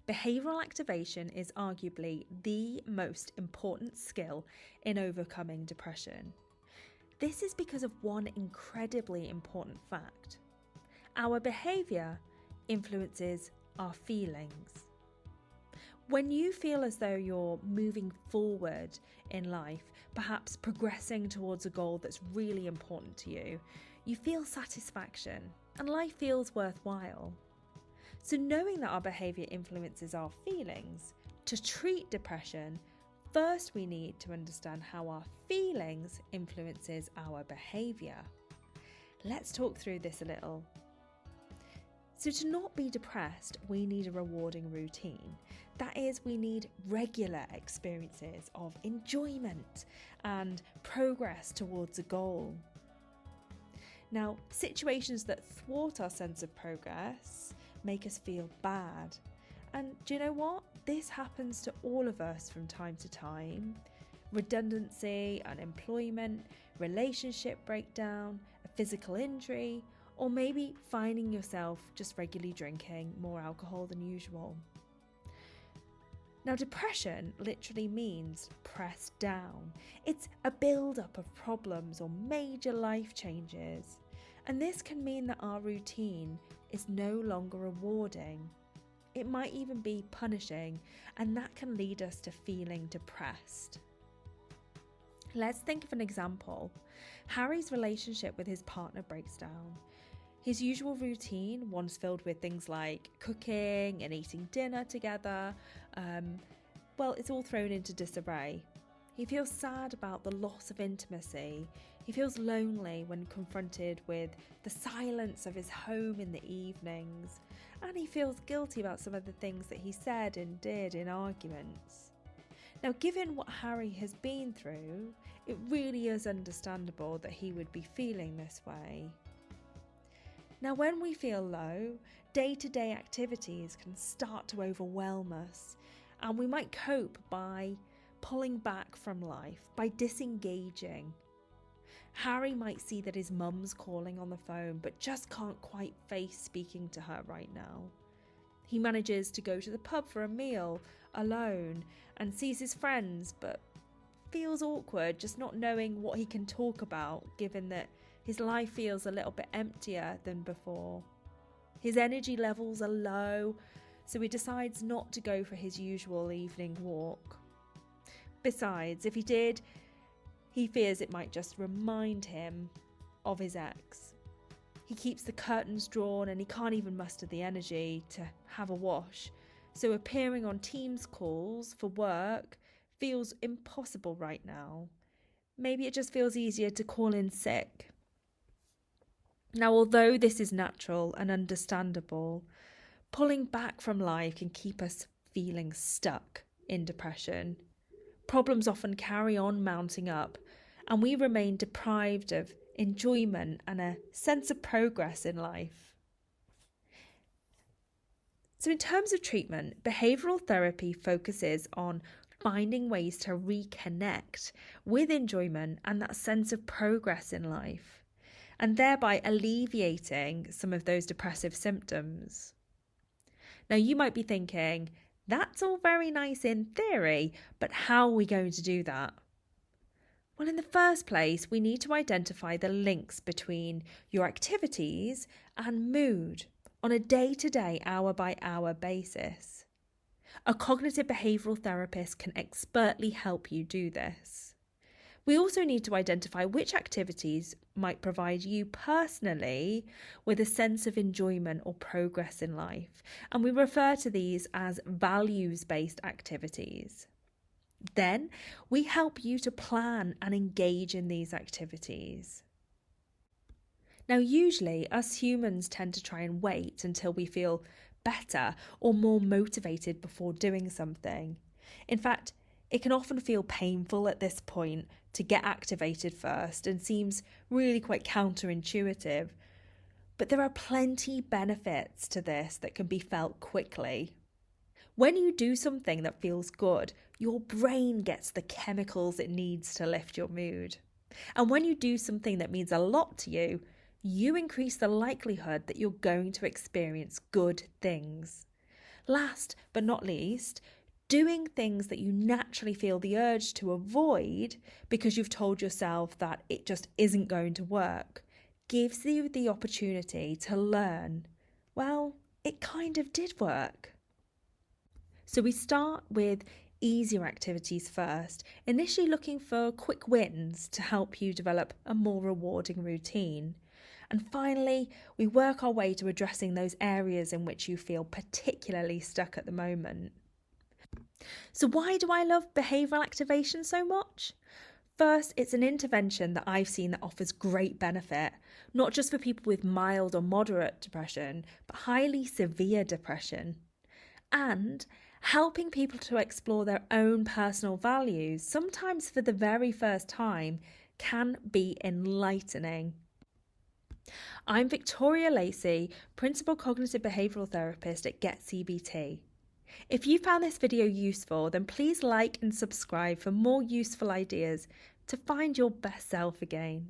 Behavioural activation is arguably the most important skill in overcoming depression. This is because of one incredibly important fact. Our behaviour influences our feelings. When you feel as though you're moving forward in life, perhaps progressing towards a goal that's really important to you, you feel satisfaction and life feels worthwhile. So knowing that our behaviour influences our feelings, to treat depression, first we need to understand how our feelings influences our behaviour. Let's talk through this a little. So to not be depressed, we need a rewarding routine. That is, we need regular experiences of enjoyment and progress towards a goal. Now, situations that thwart our sense of progress make us feel bad. And do you know what? This happens to all of us from time to time. Redundancy, unemployment, relationship breakdown, a physical injury, or maybe finding yourself just regularly drinking more alcohol than usual. Now, depression literally means pressed down. It's a build-up of problems or major life changes. And this can mean that our routine is no longer rewarding. It might even be punishing, and that can lead us to feeling depressed. Let's think of an example. Harry's relationship with his partner breaks down. His usual routine, once filled with things like cooking and eating dinner together, it's all thrown into disarray. He feels sad about the loss of intimacy. He feels lonely when confronted with the silence of his home in the evenings. And he feels guilty about some of the things that he said and did in arguments. Now, given what Harry has been through, it really is understandable that he would be feeling this way. Now, when we feel low, day-to-day activities can start to overwhelm us, and we might cope by pulling back from life, by disengaging. Harry might see that his mum's calling on the phone, but just can't quite face speaking to her right now. He manages to go to the pub for a meal alone and sees his friends, but feels awkward just not knowing what he can talk about, given that his life feels a little bit emptier than before. His energy levels are low, so he decides not to go for his usual evening walk. Besides, if he did, he fears it might just remind him of his ex. He keeps the curtains drawn and he can't even muster the energy to have a wash, so appearing on Teams calls for work feels impossible right now. Maybe it just feels easier to call in sick. Now, although this is natural and understandable, pulling back from life can keep us feeling stuck in depression. Problems often carry on mounting up, and we remain deprived of enjoyment and a sense of progress in life. So in terms of treatment, behavioural therapy focuses on finding ways to reconnect with enjoyment and that sense of progress in life, and thereby alleviating some of those depressive symptoms. Now, you might be thinking, that's all very nice in theory, but how are we going to do that? Well, in the first place, we need to identify the links between your activities and mood on a day-to-day, hour-by-hour basis. A cognitive behavioural therapist can expertly help you do this. We also need to identify which activities might provide you personally with a sense of enjoyment or progress in life, and we refer to these as values-based activities. Then we help you to plan and engage in these activities. Now, usually us humans tend to try and wait until we feel better or more motivated before doing something. In fact, it can often feel painful at this point to get activated first and seems really quite counterintuitive. But there are plenty benefits to this that can be felt quickly. When you do something that feels good, your brain gets the chemicals it needs to lift your mood. And when you do something that means a lot to you, you increase the likelihood that you're going to experience good things. Last but not least, doing things that you naturally feel the urge to avoid because you've told yourself that it just isn't going to work gives you the opportunity to learn, well, it kind of did work. So we start with easier activities first, initially looking for quick wins to help you develop a more rewarding routine. And finally, we work our way to addressing those areas in which you feel particularly stuck at the moment. So why do I love behavioural activation so much? First, it's an intervention that I've seen that offers great benefit, not just for people with mild or moderate depression, but highly severe depression. And helping people to explore their own personal values, sometimes for the very first time, can be enlightening. I'm Victoria Lacey, Principal Cognitive Behavioural Therapist at GetCBT. If you found this video useful, then please like and subscribe for more useful ideas to find your best self again.